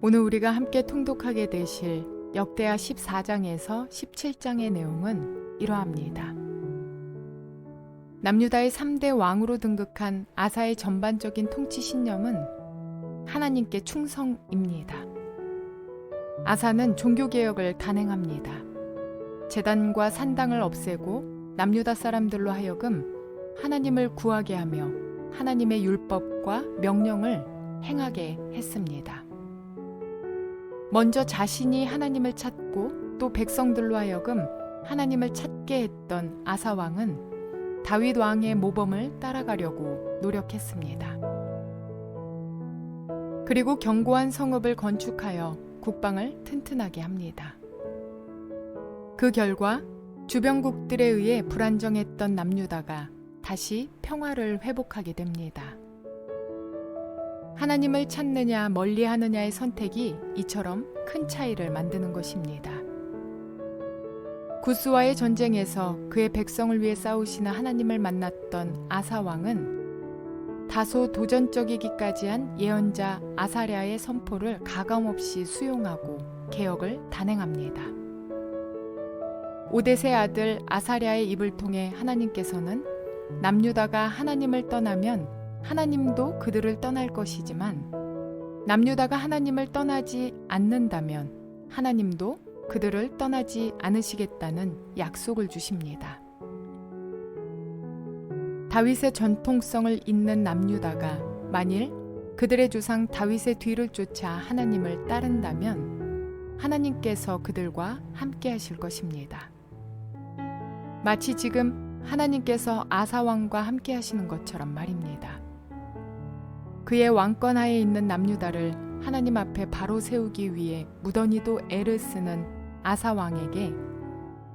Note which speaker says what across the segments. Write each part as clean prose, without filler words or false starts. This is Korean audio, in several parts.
Speaker 1: 오늘 우리가 함께 통독하게 되실 역대하 14장에서 17장의 내용은 이러합니다. 남유다의 3대 왕으로 등극한 아사의 전반적인 통치 신념은 하나님께 충성입니다. 아사는 종교개혁을 단행합니다. 제단과 산당을 없애고 남유다 사람들로 하여금 하나님을 구하게 하며 하나님의 율법과 명령을 행하게 했습니다. 먼저 자신이 하나님을 찾고 또 백성들로 하여금 하나님을 찾게 했던 아사 왕은 다윗 왕의 모범을 따라가려고 노력했습니다. 그리고 견고한 성읍을 건축하여 국방을 튼튼하게 합니다. 그 결과 주변국들에 의해 불안정했던 남유다가 다시 평화를 회복하게 됩니다. 하나님을 찾느냐 멀리하느냐의 선택이 이처럼 큰 차이를 만드는 것입니다. 구스와의 전쟁에서 그의 백성을 위해 싸우시는 하나님을 만났던 아사 왕은 다소 도전적이기까지 한 예언자 아사랴의 선포를 가감없이 수용하고 개혁을 단행합니다. 오뎃의 아들 아사랴의 입을 통해 하나님께서는 남유다가 하나님을 떠나면 하나님도 그들을 떠날 것이지만 남유다가 하나님을 떠나지 않는다면 하나님도 그들을 떠나지 않으시겠다는 약속을 주십니다. 다윗의 전통성을 잇는 남유다가 만일 그들의 조상 다윗의 뒤를 쫓아 하나님을 따른다면 하나님께서 그들과 함께 하실 것입니다. 마치 지금 하나님께서 아사 왕과 함께 하시는 것처럼 말입니다. 그의 왕권하에 있는 남유다를 하나님 앞에 바로 세우기 위해 무던히도 애를 쓰는 아사 왕에게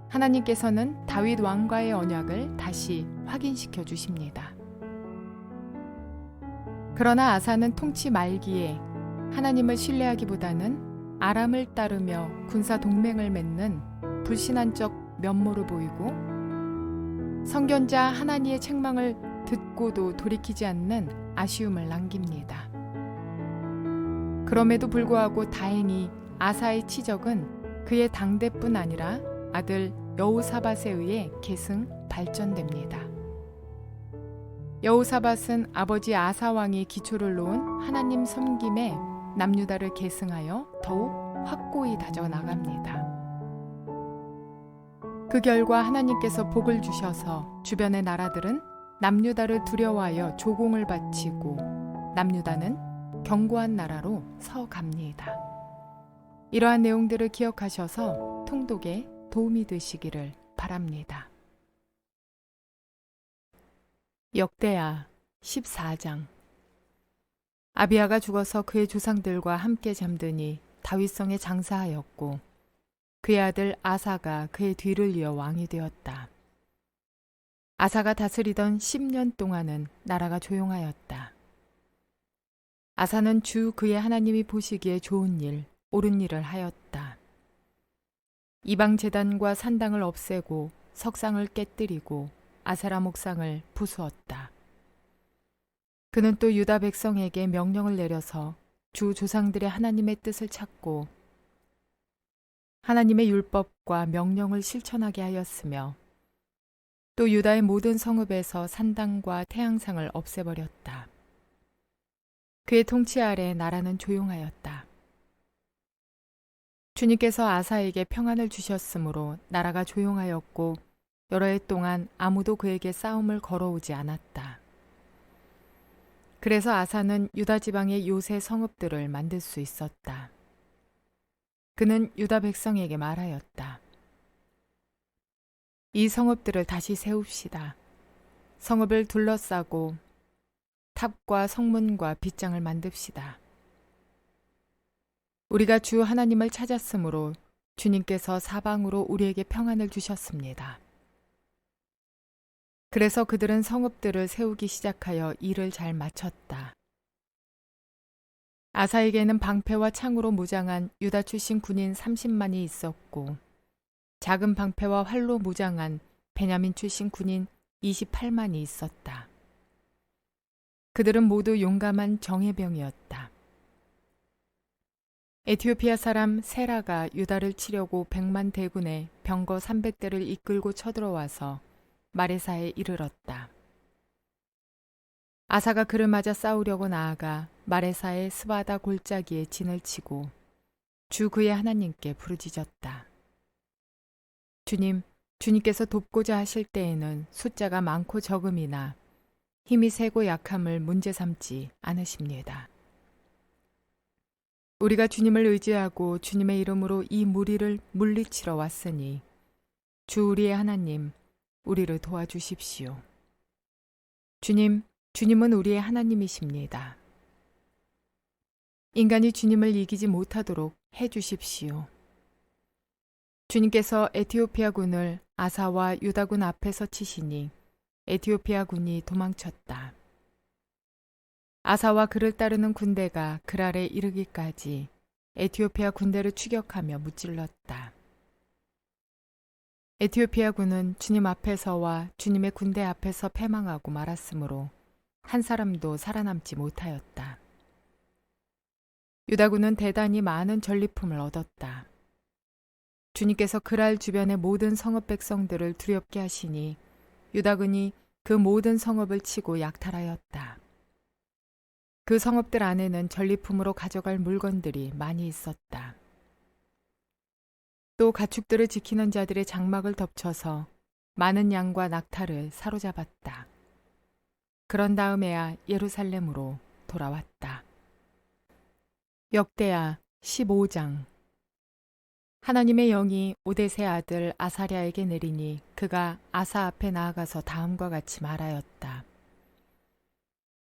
Speaker 1: 하나님께서는 다윗 왕과의 언약을 다시 확인시켜 주십니다. 그러나 아사는 통치 말기에 하나님을 신뢰하기보다는 아람을 따르며 군사 동맹을 맺는 불신한적 면모를 보이고 선견자 하나니의 책망을 듣고도 돌이키지 않는 아쉬움을 남깁니다. 그럼에도 불구하고 다행히 아사의 치적은 그의 당대뿐 아니라 아들 여호사밧에 의해 계승 발전됩니다. 여호사밧은 아버지 아사 왕이 기초를 놓은 하나님 섬김에 남유다를 계승하여 더욱 확고히 다져나갑니다. 그 결과 하나님께서 복을 주셔서 주변의 나라들은 남유다를 두려워하여 조공을 바치고 남유다는 견고한 나라로 서갑니다. 이러한 내용들을 기억하셔서 통독에 도움이 되시기를 바랍니다. 역대하 14장. 아비야가 죽어서 그의 조상들과 함께 잠드니 다윗성에 장사하였고 그의 아들 아사가 그의 뒤를 이어 왕이 되었다. 아사가 다스리던 10년 동안은 나라가 조용하였다. 아사는 주 그의 하나님이 보시기에 좋은 일, 옳은 일을 하였다. 이방 제단과 산당을 없애고 석상을 깨뜨리고 아세라 목상을 부수었다. 그는 또 유다 백성에게 명령을 내려서 주 조상들의 하나님의 뜻을 찾고 하나님의 율법과 명령을 실천하게 하였으며 또 유다의 모든 성읍에서 산당과 태양상을 없애버렸다. 그의 통치 아래 나라는 조용하였다. 주님께서 아사에게 평안을 주셨으므로 나라가 조용하였고 여러 해 동안 아무도 그에게 싸움을 걸어오지 않았다. 그래서 아사는 유다 지방의 요새 성읍들을 만들 수 있었다. 그는 유다 백성에게 말하였다. 이 성읍들을 다시 세웁시다. 성읍을 둘러싸고 탑과 성문과 빗장을 만듭시다. 우리가 주 하나님을 찾았으므로 주님께서 사방으로 우리에게 평안을 주셨습니다. 그래서 그들은 성읍들을 세우기 시작하여 일을 잘 마쳤다. 아사에게는 방패와 창으로 무장한 유다 출신 군인 30만이 있었고 작은 방패와 활로 무장한 베냐민 출신 군인 28만이 있었다. 그들은 모두 용감한 정예병이었다. 에티오피아 사람 세라가 유다를 치려고 100만 대군의 병거 300대를 이끌고 쳐들어와서 마레사에 이르렀다. 아사가 그를 맞아 싸우려고 나아가 마레사의 스바다 골짜기에 진을 치고 주 그의 하나님께 부르짖었다. 주님, 주님께서 돕고자 하실 때에는 숫자가 많고 적음이나 힘이 세고 약함을 문제 삼지 않으십니다. 우리가 주님을 의지하고 주님의 이름으로 이 무리를 물리치러 왔으니 주 우리의 하나님, 우리를 도와주십시오. 주님은 우리의 하나님이십니다. 인간이 주님을 이기지 못하도록 해주십시오. 주님께서 에티오피아 군을 아사와 유다군 앞에서 치시니 에티오피아 군이 도망쳤다. 아사와 그를 따르는 군대가 그랄에 이르기까지 에티오피아 군대를 추격하며 무찔렀다. 에티오피아 군은 주님 앞에서와 주님의 군대 앞에서 패망하고 말았으므로 한 사람도 살아남지 못하였다. 유다군은 대단히 많은 전리품을 얻었다. 주님께서 그랄 주변의 모든 성읍 백성들을 두렵게 하시니 유다군이 그 모든 성읍을 치고 약탈하였다. 그 성읍들 안에는 전리품으로 가져갈 물건들이 많이 있었다. 또 가축들을 지키는 자들의 장막을 덮쳐서 많은 양과 낙타를 사로잡았다. 그런 다음에야 예루살렘으로 돌아왔다. 역대하 15장. 하나님의 영이 오뎃의 아들 아사랴에게 내리니 그가 아사 앞에 나아가서 다음과 같이 말하였다.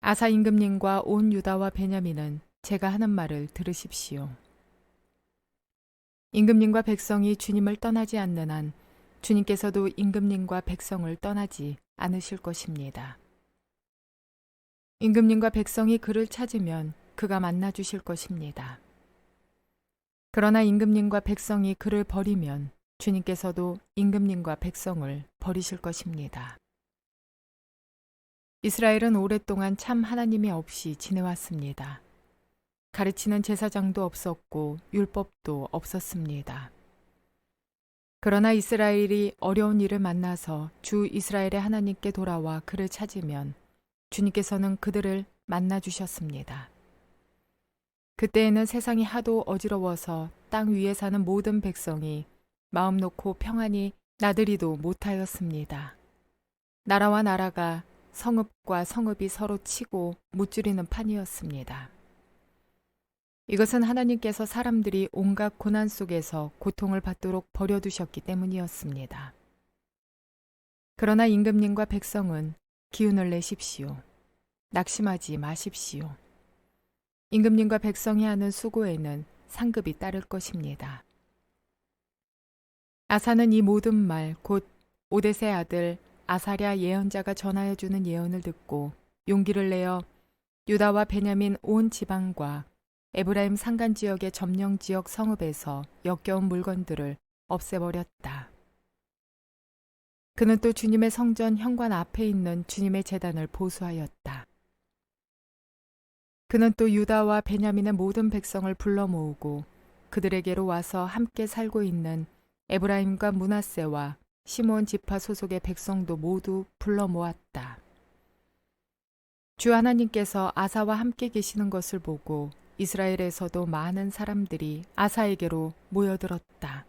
Speaker 1: 아사 임금님과 온 유다와 베냐민은 제가 하는 말을 들으십시오. 임금님과 백성이 주님을 떠나지 않는 한 주님께서도 임금님과 백성을 떠나지 않으실 것입니다. 임금님과 백성이 그를 찾으면 그가 만나 주실 것입니다. 그러나 임금님과 백성이 그를 버리면 주님께서도 임금님과 백성을 버리실 것입니다. 이스라엘은 오랫동안 참 하나님이 없이 지내왔습니다. 가르치는 제사장도 없었고 율법도 없었습니다. 그러나 이스라엘이 어려운 일을 만나서 주 이스라엘의 하나님께 돌아와 그를 찾으면 주님께서는 그들을 만나 주셨습니다. 그때에는 세상이 하도 어지러워서 땅 위에 사는 모든 백성이 마음 놓고 평안히 나들이도 못하였습니다. 나라와 나라가 성읍과 성읍이 서로 치고 무찌르는 판이었습니다. 이것은 하나님께서 사람들이 온갖 고난 속에서 고통을 받도록 버려두셨기 때문이었습니다. 그러나 임금님과 백성은 기운을 내십시오. 낙심하지 마십시오. 임금님과 백성이 하는 수고에는 상급이 따를 것입니다. 아사는 이 모든 말 곧 오뎃의 아들 아사랴 예언자가 전하여 주는 예언을 듣고 용기를 내어 유다와 베냐민 온 지방과 에브라임 산간 지역의 점령 지역 성읍에서 역겨운 물건들을 없애버렸다. 그는 또 주님의 성전 현관 앞에 있는 주님의 제단을 보수하였다. 그는 또 유다와 베냐민의 모든 백성을 불러 모으고 그들에게로 와서 함께 살고 있는 에브라임과 므낫세와 시므온 지파 소속의 백성도 모두 불러 모았다. 주 하나님께서 아사와 함께 계시는 것을 보고 이스라엘에서도 많은 사람들이 아사에게로 모여들었다.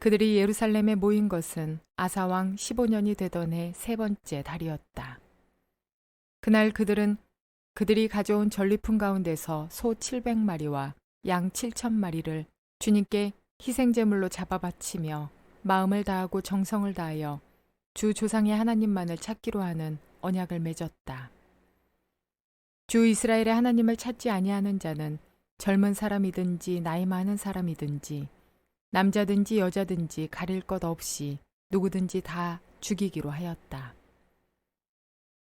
Speaker 1: 그들이 예루살렘에 모인 것은 아사 왕 15년이 되던 해 세 번째 달이었다. 그날 그들이 가져온 전리품 가운데서 소 700마리와 양 7,000마리를 주님께 희생제물로 잡아 바치며 마음을 다하고 정성을 다하여 주 조상의 하나님만을 찾기로 하는 언약을 맺었다. 주 이스라엘의 하나님을 찾지 아니하는 자는 젊은 사람이든지 나이 많은 사람이든지 남자든지 여자든지 가릴 것 없이 누구든지 다 죽이기로 하였다.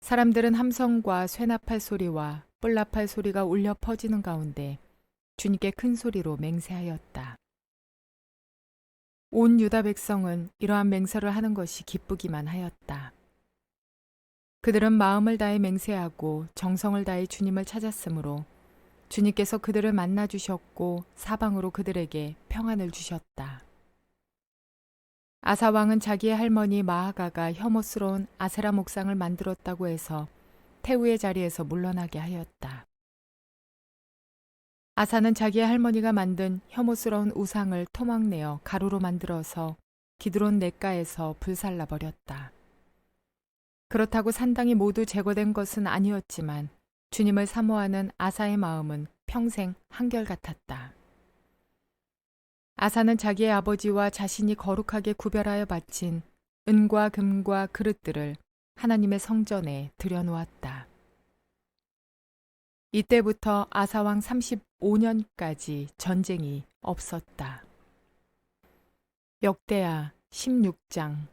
Speaker 1: 사람들은 함성과 쇠나팔 소리와 뿔나팔 소리가 울려 퍼지는 가운데 주님께 큰 소리로 맹세하였다. 온 유다 백성은 이러한 맹세를 하는 것이 기쁘기만 하였다. 그들은 마음을 다해 맹세하고 정성을 다해 주님을 찾았으므로 주님께서 그들을 만나 주셨고 사방으로 그들에게 평안을 주셨다. 아사 왕은 자기의 할머니 마아가가 혐오스러운 아세라 목상을 만들었다고 해서 태우의 자리에서 물러나게 하였다. 아사는 자기의 할머니가 만든 혐오스러운 우상을 토막내어 가루로 만들어서 기드론 냇가에서 불살라 버렸다. 그렇다고 산당이 모두 제거된 것은 아니었지만 주님을 사모하는 아사의 마음은 평생 한결같았다. 아사는 자기의 아버지와 자신이 거룩하게 구별하여 바친 은과 금과 그릇들을 하나님의 성전에 들여놓았다. 이때부터 아사왕 35년까지 전쟁이 없었다. 역대하 16장.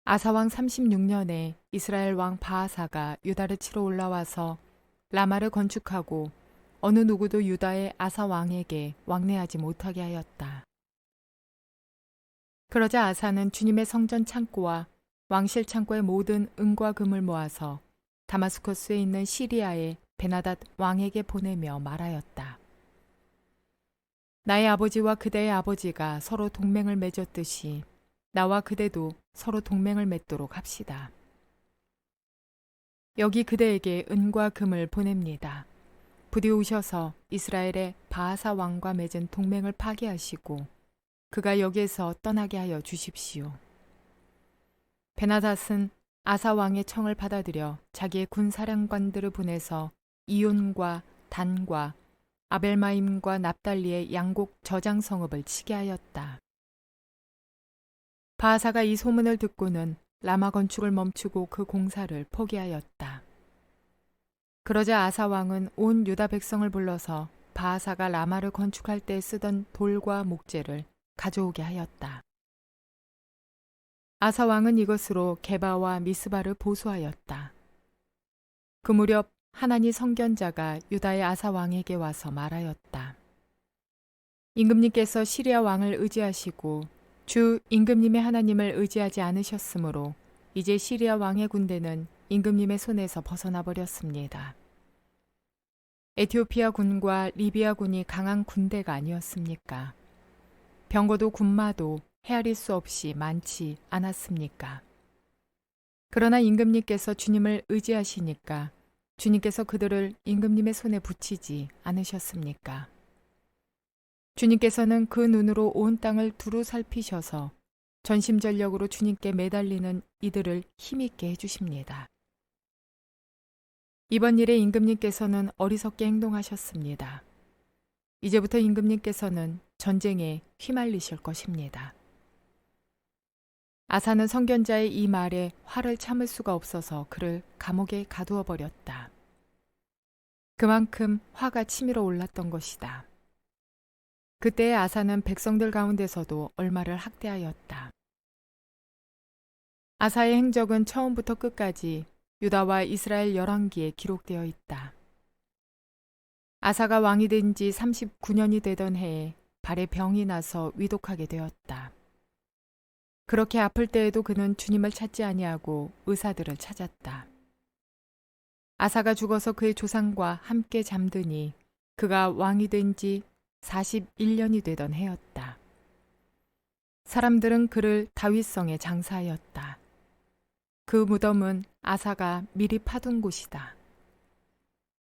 Speaker 1: 아사왕 36년에 이스라엘 왕 바하사가 유다를 치러 올라와서 라마를 건축하고 어느 누구도 유다의 아사 왕에게 왕래하지 못하게 하였다. 그러자 아사는 주님의 성전 창고와 왕실 창고의 모든 은과 금을 모아서 다마스커스에 있는 시리아의 베나닷 왕에게 보내며 말하였다. 나의 아버지와 그대의 아버지가 서로 동맹을 맺었듯이 나와 그대도 서로 동맹을 맺도록 합시다. 여기 그대에게 은과 금을 보냅니다. 부디 오셔서 이스라엘의 바하사 왕과 맺은 동맹을 파기하시고 그가 여기에서 떠나게 하여 주십시오. 베나닷은 아사 왕의 청을 받아들여 자기의 군사령관들을 보내서 이온과 단과 아벨마임과 납달리의 양곡 저장 성읍을 치게 하였다. 바하사가 이 소문을 듣고는 라마 건축을 멈추고 그 공사를 포기하였다. 그러자 아사 왕은 온 유다 백성을 불러서 바하사가 라마를 건축할 때 쓰던 돌과 목재를 가져오게 하였다. 아사 왕은 이것으로 게바와 미스바를 보수하였다. 그 무렵 하나니 성견자가 유다의 아사 왕에게 와서 말하였다. 임금님께서 시리아 왕을 의지하시고 주 임금님의 하나님을 의지하지 않으셨으므로 이제 시리아 왕의 군대는 임금님의 손에서 벗어나 버렸습니다. 에티오피아 군과 리비아 군이 강한 군대가 아니었습니까? 병거도 군마도 헤아릴 수 없이 많지 않았습니까? 그러나 임금님께서 주님을 의지하시니까 주님께서 그들을 임금님의 손에 붙이지 않으셨습니까? 주님께서는 그 눈으로 온 땅을 두루 살피셔서 전심전력으로 주님께 매달리는 이들을 힘있게 해주십니다. 이번 일에 임금님께서는 어리석게 행동하셨습니다. 이제부터 임금님께서는 전쟁에 휘말리실 것입니다. 아사는 성견자의 이 말에 화를 참을 수가 없어서 그를 감옥에 가두어 버렸다. 그만큼 화가 치밀어 올랐던 것이다. 그때의 아사는 백성들 가운데서도 얼마를 학대하였다. 아사의 행적은 처음부터 끝까지 유다와 이스라엘 열왕기에 기록되어 있다. 아사가 왕이 된 지 39년이 되던 해에 발에 병이 나서 위독하게 되었다. 그렇게 아플 때에도 그는 주님을 찾지 아니하고 의사들을 찾았다. 아사가 죽어서 그의 조상과 함께 잠드니 그가 왕이 된 지 41년이 되던 해였다. 사람들은 그를 다윗성에 장사하였다. 그 무덤은 아사가 미리 파둔 곳이다.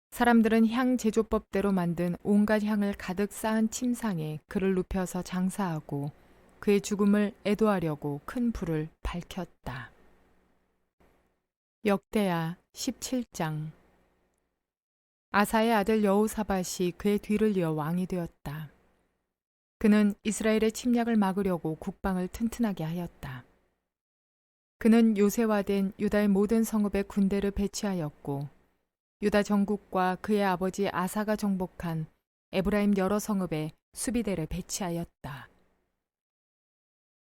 Speaker 1: 사람들은 향 제조법대로 만든 온갖 향을 가득 쌓은 침상에 그를 눕혀서 장사하고 그의 죽음을 애도하려고 큰 불을 밝혔다. 역대하 17장. 아사의 아들 여호사밧이 그의 뒤를 이어 왕이 되었다. 그는 이스라엘의 침략을 막으려고 국방을 튼튼하게 하였다. 그는 요새화된 유다의 모든 성읍에 군대를 배치하였고 유다 전국과 그의 아버지 아사가 정복한 에브라임 여러 성읍에 수비대를 배치하였다.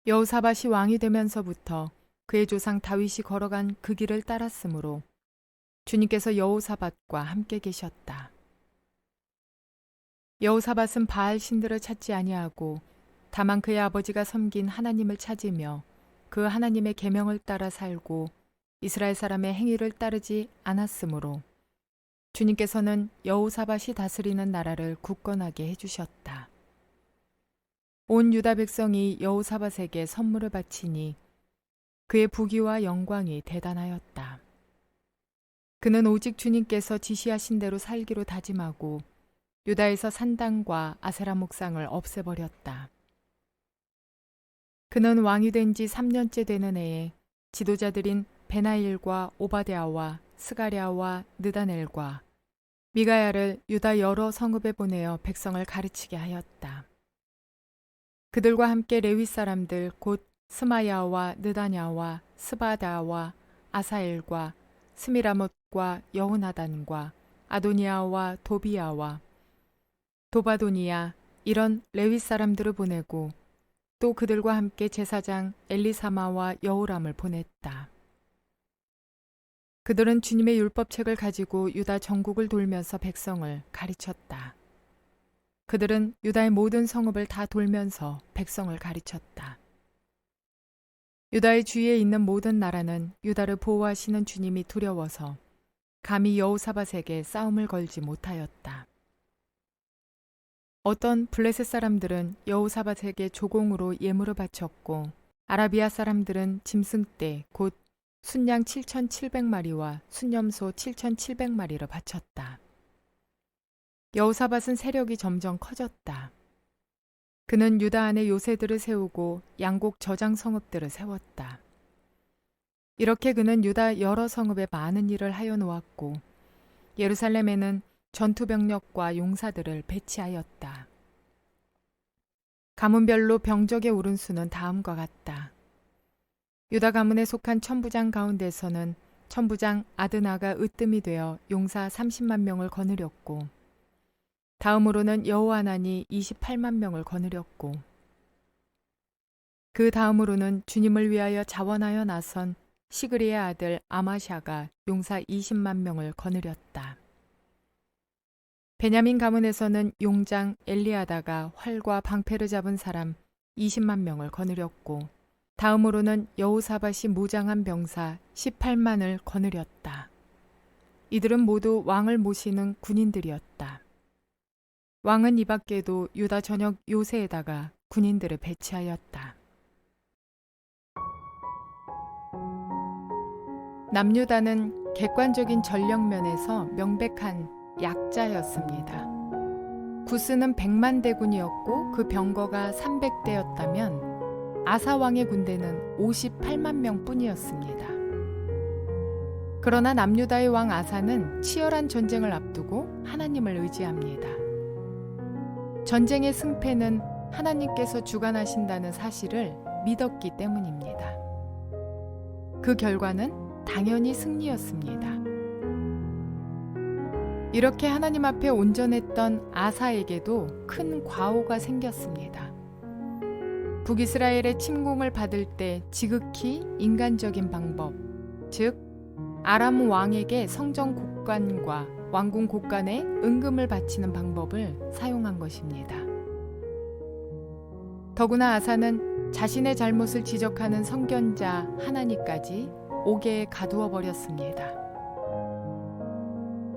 Speaker 1: 여호사밧이 왕이 되면서부터 그의 조상 다윗이 걸어간 그 길을 따랐으므로 주님께서 여호사밧과 함께 계셨다. 여호사밧은 바알 신들을 찾지 아니하고 다만 그의 아버지가 섬긴 하나님을 찾으며 그 하나님의 계명을 따라 살고 이스라엘 사람의 행위를 따르지 않았으므로 주님께서는 여호사밧이 다스리는 나라를 굳건하게 해주셨다. 온 유다 백성이 여호사밧에게 선물을 바치니 그의 부귀와 영광이 대단하였다. 그는 오직 주님께서 지시하신 대로 살기로 다짐하고 유다에서 산당과 아세라 목상을 없애버렸다. 그는 왕이 된 지 3년째 되는 해에 지도자들인 베나일과 오바댜와 스가랴와 느다넬과 미가야를 유다 여러 성읍에 보내어 백성을 가르치게 하였다. 그들과 함께 레위 사람들 곧 스마야와 느다냐와 스바다와 아사엘과 스미라못과 여호나단과 아도니아와 도비야와 도바도니아 이런 레위 사람들을 보내고 또 그들과 함께 제사장 엘리사마와 여호람을 보냈다. 그들은 주님의 율법책을 가지고 유다 전국을 돌면서 백성을 가르쳤다. 그들은 유다의 모든 성읍을 다 돌면서 백성을 가르쳤다. 유다의 주위에 있는 모든 나라는 유다를 보호하시는 주님이 두려워서 감히 여호사밧에게 싸움을 걸지 못하였다. 어떤 블레셋 사람들은 여호사밧에게 조공으로 예물을 바쳤고 아라비아 사람들은 짐승떼 곧 순양 7,700마리와 순염소 7,700마리를 바쳤다. 여호사밧은 세력이 점점 커졌다. 그는 유다 안에 요새들을 세우고 양곡 저장 성읍들을 세웠다. 이렇게 그는 유다 여러 성읍에 많은 일을 하여 놓았고 예루살렘에는 전투병력과 용사들을 배치하였다. 가문별로 병적의 오른 수는 다음과 같다. 유다 가문에 속한 천부장 가운데서는 천부장 아드나가 으뜸이 되어 용사 30만 명을 거느렸고 다음으로는 여호하난이 28만 명을 거느렸고 그 다음으로는 주님을 위하여 자원하여 나선 시그리의 아들 아마샤가 용사 20만 명을 거느렸다. 베냐민 가문에서는 용장 엘리아다가 활과 방패를 잡은 사람 20만 명을 거느렸고 다음으로는 여호사밧이 무장한 병사 18만을 거느렸다. 이들은 모두 왕을 모시는 군인들이었다. 왕은 이 밖에도 유다 전역 요새에다가 군인들을 배치하였다. 남유다는 객관적인 전력면에서 명백한 약자였습니다. 구스는 100만 대군이었고 그 병거가 300대였다면 아사 왕의 군대는 58만 명뿐이었습니다. 그러나 남유다의 왕 아사는 치열한 전쟁을 앞두고 하나님을 의지합니다. 전쟁의 승패는 하나님께서 주관하신다는 사실을 믿었기 때문입니다. 그 결과는 당연히 승리였습니다. 이렇게 하나님 앞에 온전했던 아사에게도 큰 과오가 생겼습니다. 북이스라엘의 침공을 받을 때 지극히 인간적인 방법, 즉 아람 왕에게 성전 곡간과 왕궁 곡간에 은금을 바치는 방법을 사용한 것입니다. 더구나 아사는 자신의 잘못을 지적하는 선견자 하나니까지 옥에 가두어 버렸습니다.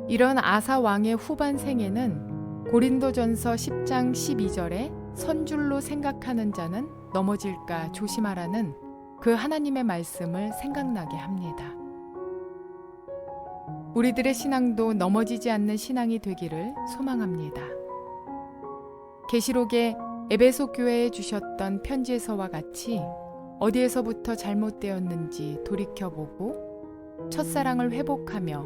Speaker 1: 이런 아사 왕의 후반 생애는 고린도전서 10장 12절에 선줄로 생각하는 자는 넘어질까 조심하라는 그 하나님의 말씀을 생각나게 합니다. 우리들의 신앙도 넘어지지 않는 신앙이 되기를 소망합니다. 계시록에 에베소 교회에 주셨던 편지에서와 같이 어디에서부터 잘못되었는지 돌이켜보고 첫사랑을 회복하며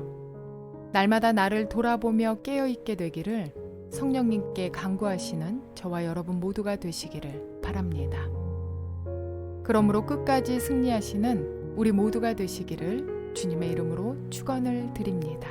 Speaker 1: 날마다 나를 돌아보며 깨어있게 되기를 성령님께 간구하시는 저와 여러분 모두가 되시기를 바랍니다. 그러므로 끝까지 승리하시는 우리 모두가 되시기를 주님의 이름으로 축원을 드립니다.